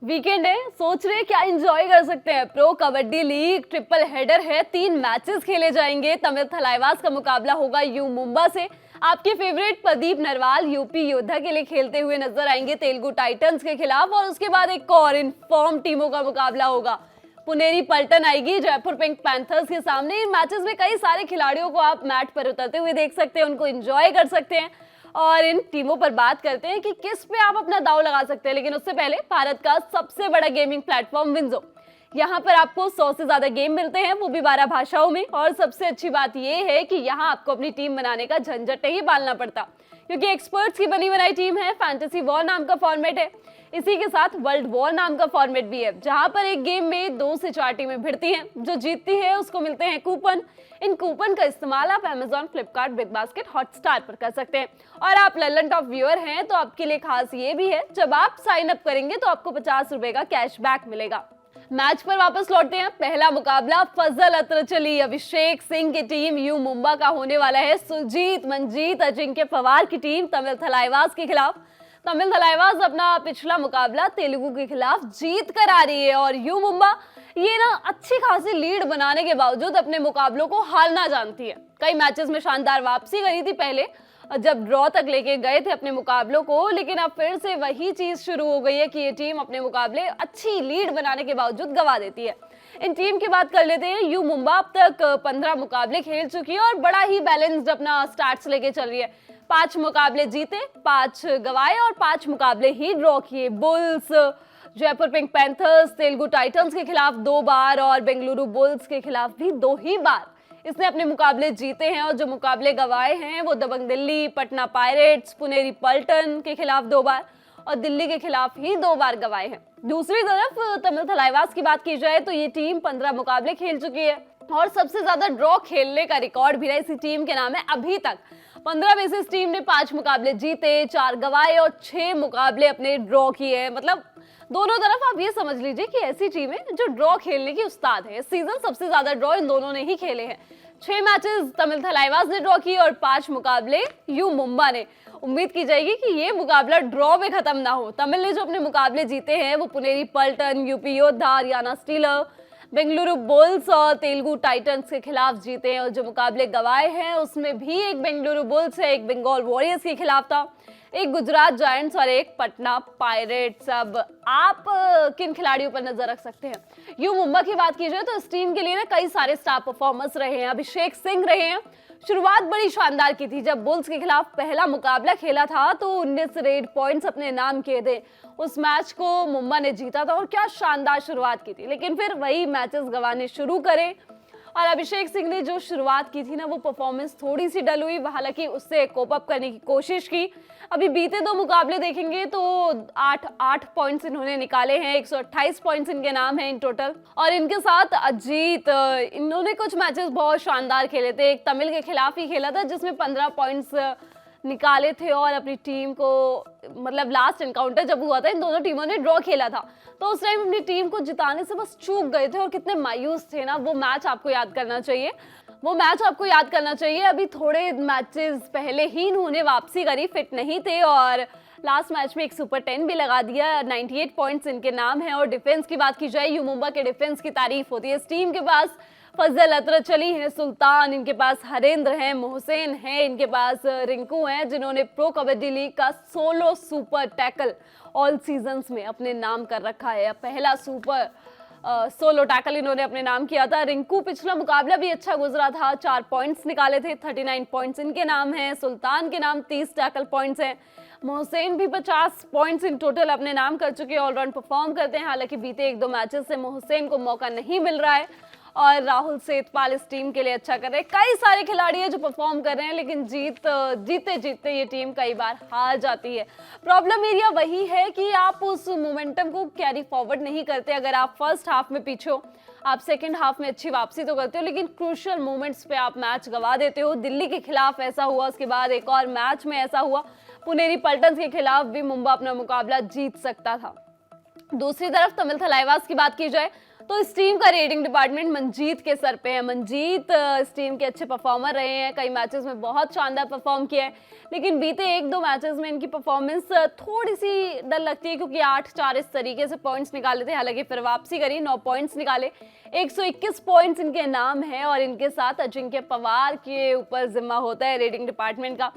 Weekend है, सोच रहे क्या एंजॉय कर सकते हैं। Pro kabaddi league triple header है, 3 मैचेस खेले जाएंगे। तमिल थलाइवास का मुकाबला होगा यू मुंबा से। आपके फेवरेट प्रदीप नरवाल यूपी योद्धा के लिए खेलते हुए नजर आएंगे तेलुगु टाइटंस के खिलाफ। और उसके बाद एक और इनफॉर्म टीमों का मुकाबला होगा। पुनेरी पल्टन आएगी जयपुर पिंक पैंथर्स के सामने। इन मैचेस में कई सारे खिलाड़ियों को आप मैट पर उतरते हुए देख सकते हैं, उनको एंजॉय कर सकते हैं। और इन टीमों पर बात करते हैं कि किस पे आप अपना दांव लगा सकते हैं। लेकिन उससे पहले भारत का सबसे बड़ा गेमिंग प्लेटफॉर्म विंजो, यहाँ पर आपको 100 से ज्यादा गेम मिलते हैं, वो भी 12 भाषाओं में। और सबसे अच्छी बात यह है कि यहाँ आपको अपनी टीम बनाने का झंझट नहीं पालना पड़ता, क्योंकि एक्सपर्ट्स की बनी बनाई टीम है। फैंटेसी वॉर नाम का फॉर्मेट है, इसी के साथ वर्ल्ड वॉर नाम का फॉर्मेट भी है, जहां पर एक गेम में 2 से 4 टीमें भिड़ती हैं। जो जीतती है उसको मिलते हैं कूपन। इन कूपन का इस्तेमाल आप Amazon, Flipkart, big basket, Hotstar पर कर सकते हैं। और आप ललन टॉप व्यूअर हैं तो आपके लिए खास ये भी है, जब आप साइन अप करेंगे तो आपको 50 रुपए का कैशबैक मिलेगा। मैच पर वापस लौटते हैं। पहला मुकाबला फजल अत्रचली अभिषेक सिंह की टीम यू मुंबा का होने वाला है। सुजीत, मंजीत, अजिंक्य पवार की टीम तमिल थलाइवास के खिलाफ। तमिल थलाइवास अपना पिछला मुकाबला तेलुगु के खिलाफ जीत कर आ रही है। और यू मुंबा ये ना अच्छी खासी लीड बनाने के बावजूद अपने मुकाबलों को हारना जानती है। कई मैचेस में शानदार वापसी करी थी पहले, जब ड्रॉ तक लेके गए थे अपने मुकाबलों को। लेकिन अब फिर से वही चीज शुरू हो गई है कि ये टीम अपने मुकाबले अच्छी लीड बनाने के बावजूद गवा देती है। इन टीम की बात कर लेते हैं। यू मुंबा अब तक 15 मुकाबले खेल चुकी है और बड़ा ही बैलेंस्ड अपना स्टार्ट्स लेके चल रही है। 5 मुकाबले जीते, 5 गवाए और 5 मुकाबले ही ड्रॉ किए। Bulls, Jaipur Pink panthers, Telugu Titans के खिलाफ 2 बार और बेंगलुरु बुल्स के खिलाफ भी 2 ही बार इसने अपने मुकाबले जीते हैं। और जो मुकाबले गवाए हैं वो दबंग दिल्ली, पटना पायरेट्स, पुनेरी पल्टन के खिलाफ 2 बार और दिल्ली के खिलाफ ही 2 बार गवाए हैं। दूसरी तरफ तमिल थलाइवास की बात की जाए तो ये टीम 15 मुकाबले खेल चुकी है और सबसे ज्यादा ड्रॉ खेलने का रिकॉर्ड भी इसी टीम के नाम है। अभी तक 15 में से इस टीम ने 5 मुकाबले जीते, 4 गवाए और 6 मुकाबले अपने ड्रॉ किए। मतलब दोनों तरफ आप ये समझ लीजिए कि ऐसी टीम है जो ड्रॉ खेलने की उस्ताद है। इस सीजन सबसे ज्यादा ड्रॉ इन दोनों ने ही खेले हैं। 6 मैचेस तमिल थलाइवास ने ड्रॉ किए और 5 मुकाबले यू मुंबा ने। उम्मीद की जाएगी कि ये मुकाबला ड्रॉ में खत्म ना हो। तमिल ने जो अपने मुकाबले जीते हैं वो पुनेरी पल्टन, यूपी योद्धा, हरियाणा स्टीलर, बेंगलुरु बुल्स और तेलुगु टाइटंस के खिलाफ जीते हैं। और जो मुकाबले गवाए हैं उसमें भी एक बेंगलुरु बुल्स है, एक बंगाल वॉरियर्स के खिलाफ था, एक गुजरात जायंट्स और एक पटना पायरेट्स। अब आप किन खिलाड़ियों पर नजर रख सकते हैं? यू मुंबा की बात की जाए तो इस टीम के लिए ना कई सारे स्टार परफॉर्मर्स रहे हैं। अभिषेक सिंह रहे हैं। शुरुआत बड़ी शानदार की थी। जब बुल्स के खिलाफ पहला मुकाबला खेला था तो 19 रेड पॉइंट्स अपने नाम किए थे। उस मैच को मुंबा ने जीता था और क्या शानदार शुरुआत की थी। लेकिन फिर वही मैचेस गंवाने शुरू करे और अभिषेक सिंह ने जो शुरुआत की थी ना वो परफॉर्मेंस थोड़ी सी डल हुई। हालांकि उससे कोप अप करने की कोशिश की। अभी बीते 2 मुकाबले देखेंगे तो 8 पॉइंट्स इन्होंने निकाले हैं। 128 पॉइंट्स इनके नाम हैं इन टोटल। और इनके साथ अजीत, इन्होंने कुछ मैचेस बहुत शानदार खेले थे। एक तमिल के खिलाफ ही खेला था जिसमें 15 पॉइंट्स निकाले थे और अपनी टीम को, मतलब लास्ट एनकाउंटर जब हुआ था इन दोनों टीमों ने ड्रॉ खेला था तो उस टाइम अपनी टीम को जिताने से बस चूक गए थे और कितने मायूस थे ना। वो मैच आपको याद करना चाहिए, वो मैच आपको याद करना चाहिए। अभी थोड़े मैचेस पहले ही इन्होंने वापसी करी, फिट नहीं थे और लास्ट मैच में एक सुपर 10 भी लगा दिया। 98 पॉइंट्स इनके नाम है। और डिफेंस की बात की जाए, यू मुंबा के डिफेंस की तारीफ होती है। इस टीम के पास फजल अत्रचली है, सुल्तान, इनके पास हरेंद्र हैं, मोहसेन है, इनके पास रिंकू हैं, जिन्होंने प्रो कबड्डी लीग का solo super tackle all seasons में अपने नाम कर रखा है। पहला सुपर सोलो टैकल इन्होंने अपने नाम किया था। रिंकू पिछला मुकाबला भी अच्छा गुजरा था, 4 पॉइंट्स निकाले थे, 39 पॉइंट्स इनके नाम हैं। सुल्तान के नाम 30 टैकल पॉइंट्स हैं। मोहसेन भी 50 पॉइंट्स इन टोटल अपने नाम कर चुके हैं, ऑलराउंड परफॉर्म करते हैं। हालांकि बीते 1-2 मैचेस से मोहसेन को मौका नहीं मिल रहा है और राहुल सेतपाल इस टीम के लिए अच्छा कर रहे हैं। कई सारे खिलाड़ी हैं जो परफॉर्म कर रहे हैं, लेकिन जीते जीतते ये टीम कई बार हार जाती है। प्रॉब्लम एरिया वही है कि आप उस मोमेंटम को कैरी फॉरवर्ड नहीं करते। अगर आप फर्स्ट हाफ में पीछे हो, आप सेकंड हाफ में अच्छी वापसी तो करते हो, लेकिन क्रूशियल मोमेंट्स पे आप मैच गवा देते हो। दिल्ली के खिलाफ ऐसा हुआ, उसके बाद एक और मैच में ऐसा हुआ। पुनेरी पल्टन के खिलाफ भी मुंबा अपना मुकाबला जीत सकता था। दूसरी तरफ तमिल थलाइवास की बात की जाए तो इस टीम का रेटिंग डिपार्टमेंट मंजीत के सर पे है। मंजीत इस टीम के अच्छे परफॉर्मर रहे हैं, कई मैचेस में बहुत शानदार परफॉर्म किया है, लेकिन बीते 1-2 मैचेस में इनकी परफॉर्मेंस थोड़ी सी डल लगती है, क्योंकि 8-4 इस तरीके से पॉइंट्स निकाले थे, हालांकि फिर वापसी करी, 9 पॉइंट्स निकाले, 121 पॉइंट्स इनके नाम है और इनके साथ अजिंक्य पवार के ऊपर जिम्मा होता है रेटिंग डिपार्टमेंट का।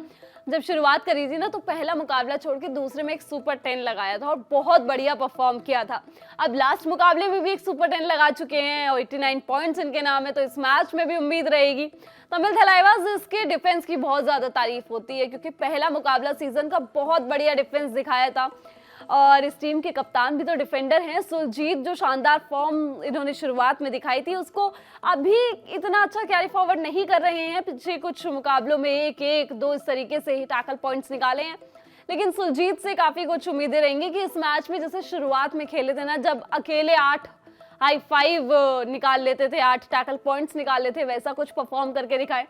जब शुरुआत करी थी ना, तो पहला मुकाबला छोड़ के दूसरे में एक सुपर 10 लगाया था और बहुत बढ़िया परफॉर्म किया था। अब लास्ट मुकाबले में भी एक सुपर 10 लगा चुके हैं और 89 पॉइंट्स इनके नाम है, तो इस मैच में भी उम्मीद रहेगी। तमिल थलाइवास इसके डिफेंस की बहुत ज्यादा तारीफ होती है, क्योंकि पहला मुकाबला सीजन का बहुत बढ़िया डिफेंस दिखाया था और इस टीम के कप्तान भी तो डिफेंडर हैं। सुरजीत जो शानदार फॉर्म इन्होंने शुरुआत में दिखाई थी, उसको अभी इतना अच्छा कैरी फॉरवर्ड नहीं कर रहे हैं। पिछले कुछ मुकाबलों में 1-1-2 इस तरीके से ही टैकल पॉइंट्स निकाले हैं, लेकिन सुरजीत से काफी कुछ उम्मीदें रहेंगी कि इस मैच में जैसे शुरुआत में खेले थे ना, जब अकेले 8 हाई 5 निकाल लेते थे, 8 टैकल पॉइंट्स निकाल लेते, वैसा कुछ परफॉर्म करके दिखाए।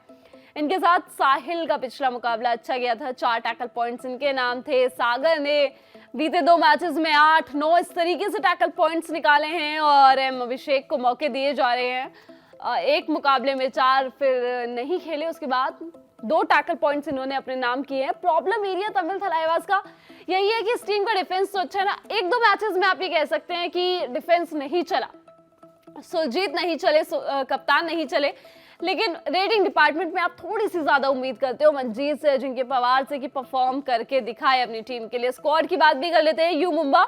इनके साथ साहिल का पिछला मुकाबला अच्छा गया था, 4 टैकल पॉइंट्स इनके नाम थे। सागर ने बीते 2 मैचेस में 8-9 इस तरीके से टैकल पॉइंट्स निकाले हैं और एम अभिषेक को मौके दिए जा रहे हैं। एक मुकाबले में 4 फिर नहीं खेले, उसके बाद 2 टैकल पॉइंट्स इन्होंने अपने नाम किए हैं। प्रॉब्लम एरिया तमिल थलाइवास का यही है कि इस टीम का डिफेंस तो अच्छा है ना, 1-2 मैचेस में आप ये कह सकते हैं कि डिफेंस नहीं चला, सुरजीत नहीं चले, कप्तान नहीं चले, लेकिन रेटिंग डिपार्टमेंट में आप थोड़ी सी ज्यादा उम्मीद करते हो मंजीत से, अजिंक्य पवार से कि परफॉर्म करके दिखाए अपनी टीम के लिए। स्क्वाड की बात भी कर लेते हैं। यू मुंबा,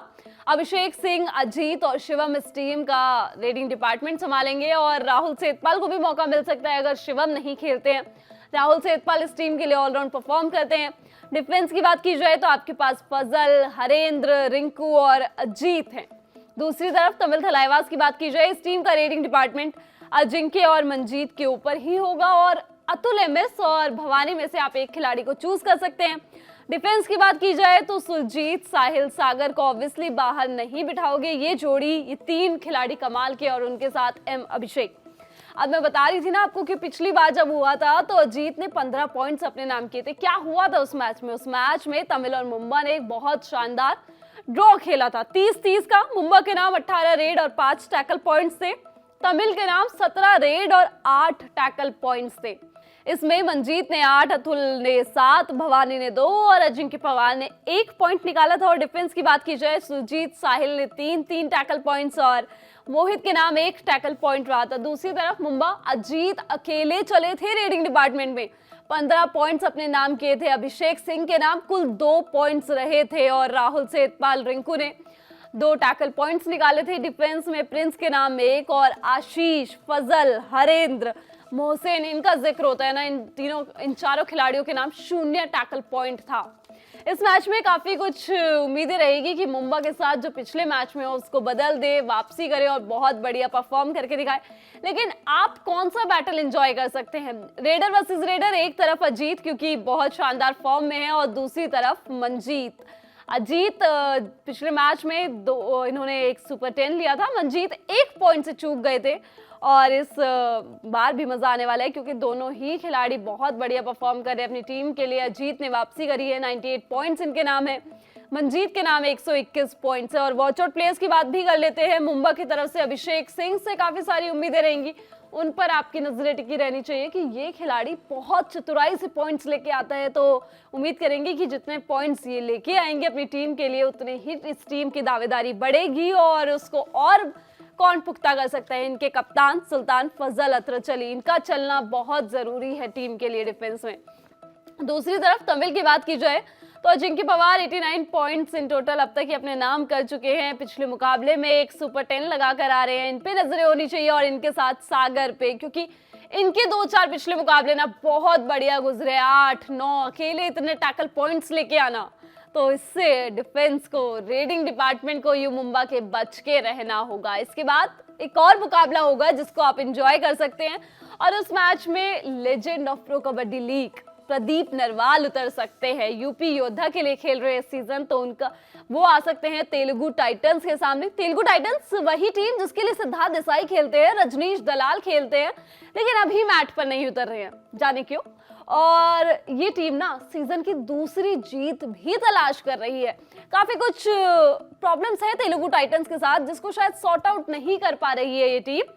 अभिषेक सिंह, अजीत और शिवम इस टीम का रेटिंग डिपार्टमेंट संभालेंगे और राहुल सेतपाल को भी मौका मिल सकता है अगर शिवम नहीं खेलते हैं। राहुल सेतपाल इस टीम के लिए ऑलराउंड परफॉर्म करते हैं। डिफेंस की बात की जाए तो आपके पास फजल, हरेंद्र, रिंकू और अजीत हैं। दूसरी तरफ तमिल थलाइवास की बात की जाए, इस टीम का रेटिंग डिपार्टमेंट अजिंक्य और मंजीत के ऊपर ही होगा और अतुल, एमएस और भवानी में से आप एक खिलाड़ी को चूज कर सकते हैं। डिफेंस की बात की जाए तो सुरजीत, साहिल, सागर को ऑब्वियसली बाहर नहीं बिठाओगे, ये जोड़ी, ये 3 खिलाड़ी कमाल के और उनके साथ एम अभिषेक। अब मैं बता रही थी ना आपको कि पिछली बार जब हुआ था तो अजीत ने 15 पॉइंट्स अपने नाम किए थे। क्या हुआ था उस मैच में? उस मैच में तमिल और मुंबा ने एक बहुत शानदार ड्रॉ खेला था, 30-30 का। मुंबा के नाम 18 रेड और 5 टैकल पॉइंट्स थे, तमिल के नाम 17 रेड और 8 टैकल पॉइंट्स थे। इसमें मंजीत ने 8, अतुल ने 7, भवानी ने 2 और अजिंक्य पवार ने 1 पॉइंट निकाला था। और डिफेंस की बात की जाए, सुरजीत, साहिल ने 3 टैकल पॉइंट्स और मोहित के नाम 1 टैकल पॉइंट रहा था। दूसरी तरफ मुंबा, अजीत अकेले चले थे रेटिंग डिपार्टमेंट में, 15 पॉइंट्स अपने नाम किए थे। अभिषेक सिंह के नाम कुल 2 पॉइंट्स रहे थे और राहुल सेतपाल, रिंकू ने 2 टैकल पॉइंट्स निकाले थे। डिफेंस में प्रिंस के नाम 1 और आशीष, फजल, हरेंद्र, मोहसिन, इनका जिक्र होता है ना, इन चारों खिलाड़ियों के नाम 0 टैकल पॉइंट था। इस मैच में काफी कुछ उम्मीदें रहेगी कि मुंबा के साथ जो पिछले मैच में हो उसको बदल दे, वापसी करे और बहुत बढ़िया परफॉर्म करके दिखाए। लेकिन आप कौन सा बैटल एंजॉय कर सकते हैं? रेडर वर्सेस रेडर, एक तरफ अजीत क्योंकि बहुत शानदार फॉर्म में है और दूसरी तरफ मंजीत। अजीत पिछले मैच में इन्होंने एक सुपर 10 लिया था, मंजीत 1 पॉइंट से चूक गए थे और इस बार भी मजा आने वाला है क्योंकि दोनों ही खिलाड़ी बहुत बढ़िया परफॉर्म कर रहे हैं अपनी टीम के लिए। अजीत ने वापसी करी है, 98 पॉइंट्स इनके नाम है, मंजीत के नाम 121 पॉइंट्स है। और वॉच आउट प्लेयर्स की बात भी कर लेते हैं। मुंबा की तरफ से अभिषेक सिंह से काफी सारी उम्मीदें रहेंगी, उन पर आपकी नजरें टिकी रहनी चाहिए कि ये खिलाड़ी बहुत चतुराई से पॉइंट्स लेके आता है, तो उम्मीद करेंगे कि जितने पॉइंट्स ये लेके आएंगे अपनी टीम के लिए उतने ही इस टीम की दावेदारी बढ़ेगी और उसको और कौन पुख्ता कर सकता है? इनके कप्तान सुल्तान फजल अत्रचली, इनका चलना बहुत जरूरी है टीम के लिए डिफेंस में। दूसरी तरफ तमिल की बात की जाए तो Ajinkya Pawar 89 points in total अब तक ही अपने नाम कर चुके हैं। पिछले मुकाबले में एक सुपर 10 लगा कर आ रहे हैं, इन पे नजरें होनी चाहिए और इनके साथ सागर पे, क्योंकि इनके 2-4 पिछले मुकाबले ना बहुत बढ़िया गुजरे, 8-9 अकेले इतने टैकल पॉइंट्स लेके आना, तो इससे डिफेंस को, रेटिंग डिपार्टमेंट को यू मुंबा के बच के रहना होगा। इसके बाद एक और मुकाबला होगा जिसको आप एंजॉय कर सकते हैं और उस मैच में legend of pro kabaddi league Pradeep Narwal उतर सकते हैं। यूपी योद्धा के लिए खेल रहे इस सीजन, तो उनका वो आ सकते हैं तेलुगु टाइटंस के सामने। तेलुगु टाइटंस वही टीम जिसके लिए सिद्धार्थ देसाई खेलते हैं, रजनीश दलाल खेलते हैं, लेकिन अभी मैट पर नहीं उतर रहे हैं, जाने क्यों। और ये टीम ना सीजन की दूसरी जीत भी तलाश कर रही है। काफी कुछ प्रॉब्लम्स है तेलुगु टाइटंस के साथ, जिसको शायद सॉर्ट आउट नहीं कर पा रही है ये टीम।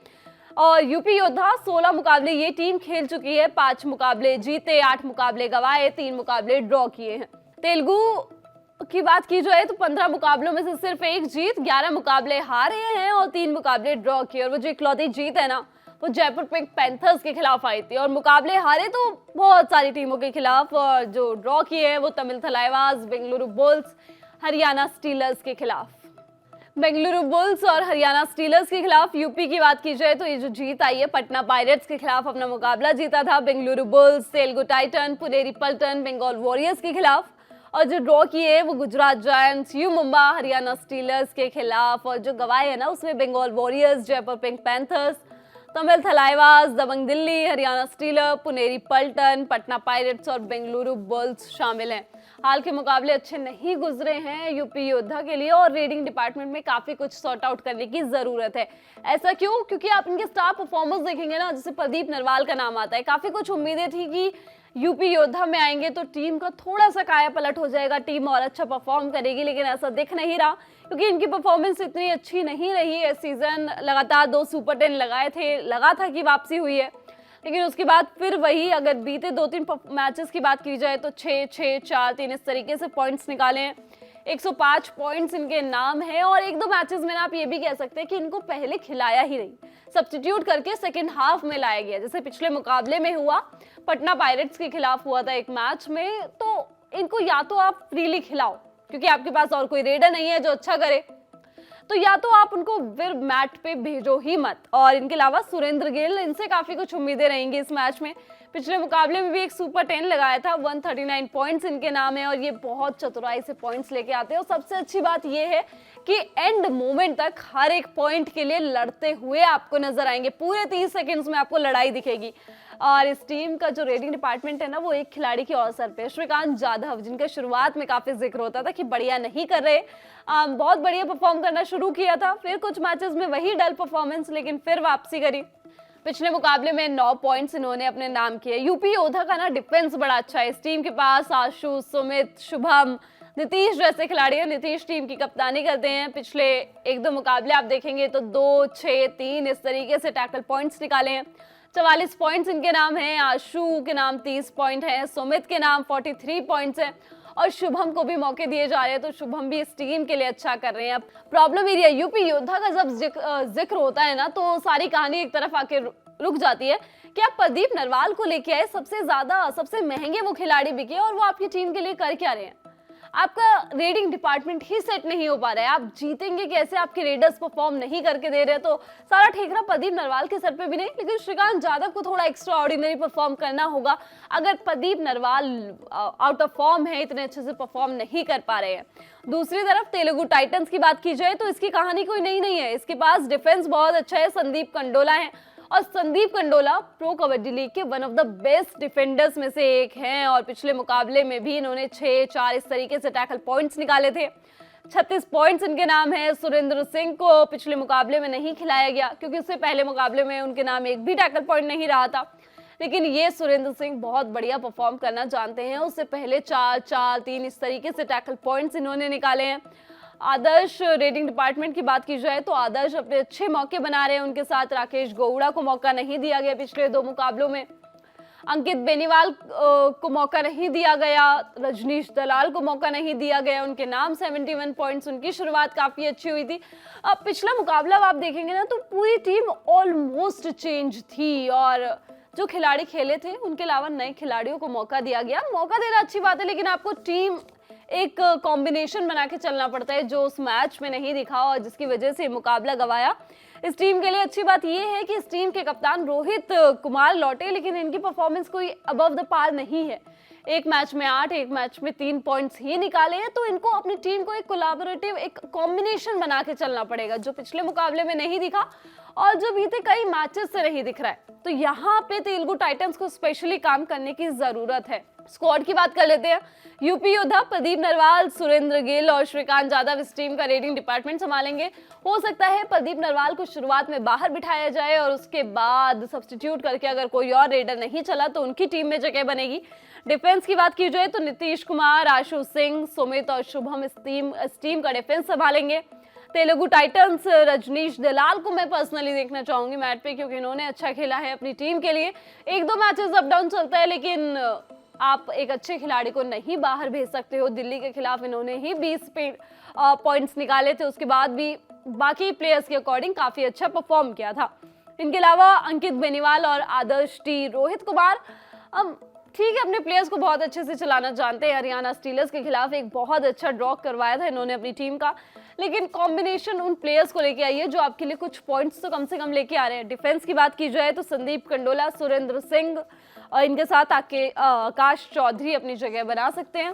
और यूपी योद्धा 16 मुकाबले ये टीम खेल चुकी है, 5 मुकाबले जीते, 8 मुकाबले गंवाए, 3 मुकाबले ड्रॉ किए हैं। तेलुगु की बात की जाए तो 15 मुकाबलों में से सिर्फ 1 जीत, 11 मुकाबले हारे हैं और 3 मुकाबले ड्रॉ किए। और वो जो इकलौती जीत है ना, वो जयपुर पिंक पैंथर्स के खिलाफ आई थी। और मुकाबले हारे तो बहुत सारी टीमों के खिलाफ, और जो ड्रॉ किए हैं वो तमिल थलाइवास, बेंगलुरु बुल्स, हरियाणा स्टीलर्स के खिलाफ। बेंगलुरु बुल्स और हरियाणा स्टीलर्स के खिलाफ यूपी की बात की जाए तो ये जो जीत आई है, पटना पायरेट्स के खिलाफ अपना मुकाबला जीता था Bengaluru Bulls, Telugu Titan, Puneri Paltan, Bengal Warriors के खिलाफ। और जो ड्रॉ किए है वो Gujarat Giants, U Mumba, Haryana Steelers के खिलाफ। और जो गवाए है ना, उसमें Bengal Warriors, Jaipur Pink Panthers, Tamil Thalaivas, Dabang Delhi, Haryana Steeler, Puneri Paltan, Patna Pirates और बेंगलुरु बुल्स शामिल हैं। हाल के मुकाबले अच्छे नहीं गुजरे हैं यूपी योद्धा के लिए, और रेडिंग डिपार्टमेंट में काफी कुछ सॉर्ट आउट करने की जरूरत है। ऐसा क्यों? क्योंकि आप इनके स्टार परफॉर्मर्स देखेंगे ना, जैसे प्रदीप नरवाल का नाम आता है। काफी कुछ उम्मीदें थी कि यूपी योद्धा में आएंगे तो टीम का थोड़ा सा काया पलट हो जाएगा, टीम और अच्छा परफॉर्म करेगी, लेकिन ऐसा दिख नहीं रहा, क्योंकि इनकी परफॉर्मेंस इतनी अच्छी नहीं रही है। सीजन लगातार 2 सुपर 10 लगाए थे, लगा था कि वापसी हुई है, लेकिन उसके बाद फिर वही, अगर बीते 2-3 मैचेस की बात की जाए तो 6-6, 4-3 इस तरीके से पॉइंट्स निकाले हैं। 105 पॉइंट्स इनके नाम है। और 1-2 मैचेस में आप ये भी कह सकते हैं कि इनको पहले खिलाया ही नहीं, सब्स्टिट्यूट करके सेकंड हाफ में लाया गया। जैसे पिछले मुकाबले में हुआ, पटना पायरेट्स के खिलाफ हुआ था एक मैच में, तो इनको या तो आप फ्रीली खिलाओ, क्योंकि आपके पास और कोई रेडर नहीं है जो अच्छा करे, तो या तो आप उनको फिर मैट पे भेजो ही मत। और इनके अलावा सुरेंद्र गिल, इनसे काफी कुछ उम्मीदें रहेंगी इस मैच में। पिछले मुकाबले में भी एक सुपर 10 लगाया था, 139 पॉइंट्स इनके नाम है, और ये बहुत चतुराई से पॉइंट्स लेके आते हैं। और सबसे अच्छी बात ये है कि एंड मोमेंट तक हर एक पॉइंट के लिए लड़ते हुए आपको नजर आएंगे। पूरे 30 सेकंड्स में आपको लड़ाई दिखेगी। और इस टीम का जो रेटिंग डिपार्टमेंट है ना, वो एक खिलाड़ी के अवसर पे, श्रीकांत जाधव, जिनका शुरुआत में काफी जिक्र होता था कि बढ़िया नहीं कर रहे, बहुत बढ़िया परफॉर्म करना शुरू किया था, फिर कुछ मैचेस में वही डल परफॉर्मेंस, लेकिन फिर वापसी करी। पिछले मुकाबले में 9 पॉइंट्स इन्होंने अपने नाम किए। यूपी योद्धा का ना डिफेंस बड़ा अच्छा है। इस टीम के पास आशु, सुमित, शुभम, नीतीश जैसे खिलाड़ी हैं। नीतीश टीम की कप्तानी करते हैं। पिछले 1-2 मुकाबले आप देखेंगे तो 2, 6, 3 इस तरीके से टैकल पॉइंट्स निकाले हैं। 44 पॉइंट्स इनके नाम हैं। आशु के नाम 30 पॉइंट है, सुमित के नाम 43 पॉइंट्स है, और शुभम को भी मौके दिए जा रहे हैं, तो शुभम भी इस टीम के लिए अच्छा कर रहे हैं। अब प्रॉब्लम एरिया यूपी योद्धा का जब जिक्र होता है ना, तो सारी कहानी एक तरफ आके रुक जाती है कि आप प्रदीप नरवाल को लेके आए, सबसे महंगे वो खिलाड़ी बिके, और वो आपकी टीम के लिए कर क्या रहे हैं? आपका रेडिंग डिपार्टमेंट ही सेट नहीं हो पा रहा है। आप जीतेंगे कैसे? आपके रेडर्स परफॉर्म नहीं करके दे रहे, तो सारा ठेकरा प्रदीप नरवाल के सर पे भी नहीं, लेकिन श्रीकांत जाधव को थोड़ा एक्स्ट्रा ऑर्डिनरी परफॉर्म करना होगा। अगर Pradeep Narwal out of form है, इतने अच्छे से परफॉर्म नहीं कर पा रहे हैं। दूसरी तरफ तेलुगु टाइटंस की बात की जाए तो इसकी कहानी कोई नई नहीं है। इसके पास डिफेंस बहुत अच्छा है, संदीप कंडोला है, और संदीप कंडोला प्रो कबड्डी लीग के one of the best defenders में से एक हैं। और पिछले मुकाबले में भी इन्होंने 6-4 इस तरीके से टैकल पॉइंट्स निकाले थे। 36 पॉइंट्स इनके नाम है। सुरेंद्र सिंह को पिछले मुकाबले में नहीं खिलाया गया, क्योंकि उससे पहले मुकाबले में उनके नाम एक भी टैकल पॉइंट नहीं रहा था, लेकिन ये सुरेंद्र सिंह बहुत बढ़िया परफॉर्म करना जानते हैं। उससे पहले 4-4-3 इस तरीके से टैकल पॉइंट्स इन्होंने निकाले हैं। आदर्श रेटिंग डिपार्टमेंट की बात की जाए तो आदर्श अपने अच्छे मौके बना रहे हैं। उनके साथ राकेश गौड़ा को मौका नहीं दिया गया पिछले 2 मुकाबलों में, अंकित बेनीवाल को मौका नहीं दिया गया, रजनीश दलाल को मौका नहीं दिया गया। उनके नाम 71 पॉइंट्स, उनकी शुरुआत काफी अच्छी हुई थी। अब पिछला मुकाबला आप देखेंगे ना, तो पूरी टीम ऑलमोस्ट चेंज थी, और जो खिलाड़ी खेले थे उनके अलावा नए खिलाड़ियों को मौका दिया गया। मौका देना अच्छी बात है, लेकिन आपको टीम एक कॉम्बिनेशन बना के चलना पड़ता है, जो उस मैच में नहीं दिखा और जिसकी वजह से मुकाबला गंवाया। इस टीम के लिए अच्छी बात यह है कि इस टीम के कप्तान रोहित कुमार लौटे, लेकिन इनकी परफॉर्मेंस कोई अबव द पार नहीं है। एक मैच में 8, एक मैच में 3 पॉइंट्स ही निकाले हैं, तो इनको अपनी टीम को एक कोलैबोरेटिव, एक कॉम्बिनेशन बना के चलना पड़ेगा, जो पिछले मुकाबले में नहीं दिखा और जो बीते कई मैचेस से नहीं दिख रहा है। तो यहाँ पे तेलुगु टाइटंस को स्पेशली काम करने की जरूरत है। स्क्वाड की बात कर लेते हैं। यूपी योद्धा प्रदीप नरवाल, सुरेंद्र गिल और श्रीकांत यादव इस टीम का रेडिंग डिपार्टमेंट संभालेंगे। हो सकता है प्रदीप नरवाल को शुरुआत में बाहर बिठाया जाए और उसके बाद सब्स्टिट्यूट करके अगर कोई और रेडर नहीं चला तो उनकी टीम में जगह बनेगी। डिफेंस की बात की जाए तो नीतीश कुमार, आशु सिंह, सुमित और शुभम इस टीम का डिफेंस संभालेंगे। तेलुगु टाइटंस रजनीश दलाल को मैं पर्सनली देखना चाहूंगी मैच पे, क्योंकि इन्होंने अच्छा खेला है अपनी टीम के लिए। एक दो मैचेस अप डाउन चलता है, लेकिन आप एक अच्छे खिलाड़ी को नहीं बाहर भेज सकते हो। दिल्ली के खिलाफ इन्होंने ही 20 पॉइंट्स निकाले थे, उसके बाद भी बाकी प्लेयर्स के अकॉर्डिंग काफी अच्छा परफॉर्म किया था। इनके अलावा अंकित बेनीवाल और आदर्श टी, रोहित कुमार ठीक है, अपने प्लेयर्स को बहुत अच्छे से चलाना जानते हैं। हरियाणा स्टीलर्स के खिलाफ एक बहुत अच्छा ड्रॉ करवाया था इन्होंने अपनी टीम का, लेकिन कॉम्बिनेशन उन प्लेयर्स को लेके आई है जो आपके लिए कुछ पॉइंट्स तो कम से कम लेके आ रहे हैं। डिफेंस की बात की जाए तो संदीप कंडोला, सुरेंद्र सिंह और इनके साथ आकाश चौधरी अपनी जगह बना सकते हैं।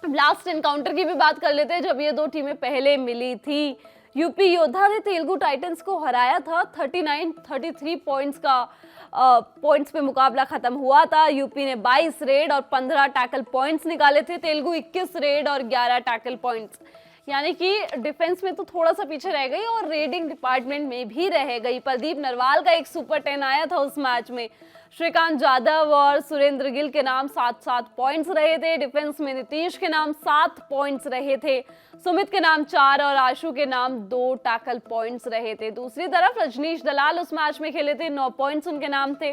लास्ट एनकाउंटर की भी बात कर लेते हैं, जब ये दो टीमें पहले मिली थी। यूपी योद्धा ने तेलुगु टाइटंस को हराया था। 33 पॉइंट्स का पॉइंट्स पे मुकाबला खत्म हुआ था। यूपी ने 22 रेड और 15 टैकल पॉइंट्स निकाले थे। तेलुगु 21 रेड और 11 टैकल पॉइंट्स, यानी कि डिफेंस में तो थोड़ा सा पीछे रह गई और रेडिंग डिपार्टमेंट में भी रह गई। प्रदीप नरवाल का एक सुपर 10 आया था उस मैच में। श्रीकांत यादव और सुरेंद्र गिल के नाम 7-7 पॉइंट्स रहे थे। डिफेंस में नीतीश के नाम 7 पॉइंट्स रहे थे। सुमित के नाम 4 और आशु के नाम 2 टैकल पॉइंट्स रहे थे। दूसरी तरफ रजनीश दलाल उस मैच में खेले थे, 9 पॉइंट्स उनके नाम थे।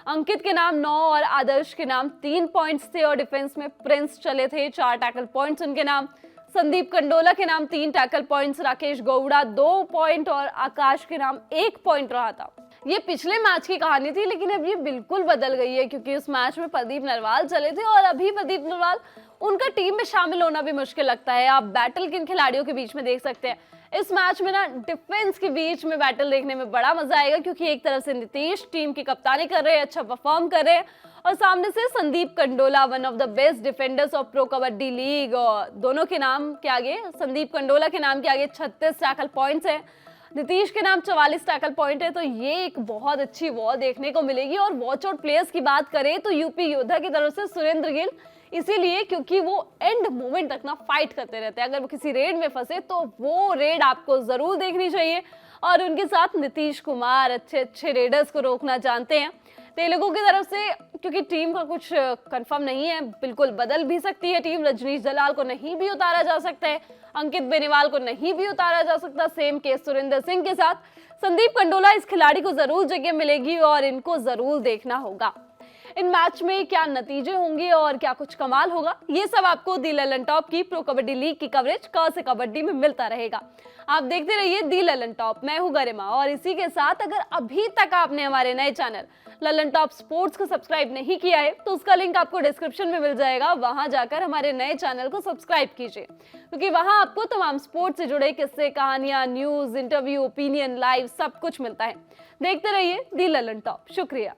अंकित के नाम 9 और आदर्श के नाम 3 पॉइंट्स थे और डिफेंस में प्रिंस चले थे, 4 टैकल पॉइंट्स उनके नाम। संदीप कंडोला के नाम 3 tackle points, Rakesh Gowda 2 point और आकाश के नाम 1 पॉइंट रहा था। ये पिछले मैच की कहानी थी, लेकिन अब ये बिल्कुल बदल गई है, क्योंकि उस मैच में प्रदीप नरवाल चले थे और अभी प्रदीप नरवाल उनका टीम में शामिल होना भी मुश्किल लगता है। आप बैटल किन खिलाड़ियों के बीच में देख सकते हैं इस मैच में ना, डिफेंस के बीच में बैटल देखने में बड़ा मजा आएगा, क्योंकि एक तरफ से नीतीश टीम की कप्तानी कर रहे हैं, अच्छा परफॉर्म कर रहे हैं, और सामने से Sandeep Kandola, one of the best defenders of pro kabaddi league. और दोनों के नाम के आगे, संदीप कंडोला के नाम के आगे 36 टैकल पॉइंट्स है, नीतीश के नाम 44 टैकल पॉइंट है। तो ये एक बहुत अच्छी वॉर देखने को मिलेगी। और वॉच आउट प्लेयर्स की बात करें तो यूपी योद्धा की तरफ से सुरेंद्र गिल, इसीलिए क्योंकि वो एंड मोमेंट तक ना फाइट करते रहते हैं। अगर वो किसी रेड में फंसे तो वो रेड आपको जरूर देखनी चाहिए। और उनके साथ नीतीश कुमार अच्छे रेडर्स को रोकना जानते हैं। तेलुगु की तरफ से क्योंकि टीम का कुछ कंफर्म नहीं है, बिल्कुल बदल भी सकती है टीम। रजनीश दलाल को नहीं भी उतारा जा सकता है, अंकित बेनीवाल को नहीं भी उतारा जा सकता। सेम केस सुरेंद्र सिंह के साथ। संदीप कंडोला, इस खिलाड़ी को जरूर जगह मिलेगी और इनको जरूर देखना होगा। इन मैच में क्या नतीजे होंगे और क्या कुछ कमाल होगा, ये सब आपको दी ललन टॉप की प्रो कबड्डी लीग की कवरेज क से कबड्डी में मिलता रहेगा। आप देखते रहिए दी ललन टॉप। मैं हूं गरिमा, और इसी के साथ अगर अभी तक आपने हमारे नए चैनल ललन टॉप स्पोर्ट्स को सब्सक्राइब नहीं किया है तो उसका लिंक आपको डिस्क्रिप्शन में मिल जाएगा। वहां जाकर हमारे नए चैनल को सब्सक्राइब कीजिए, क्योंकि वहां आपको तमाम स्पोर्ट्स से जुड़े किस्से, कहानियां, न्यूज, इंटरव्यू, ओपिनियन, लाइव सब कुछ मिलता है। देखते रहिए दी ललन टॉप। शुक्रिया।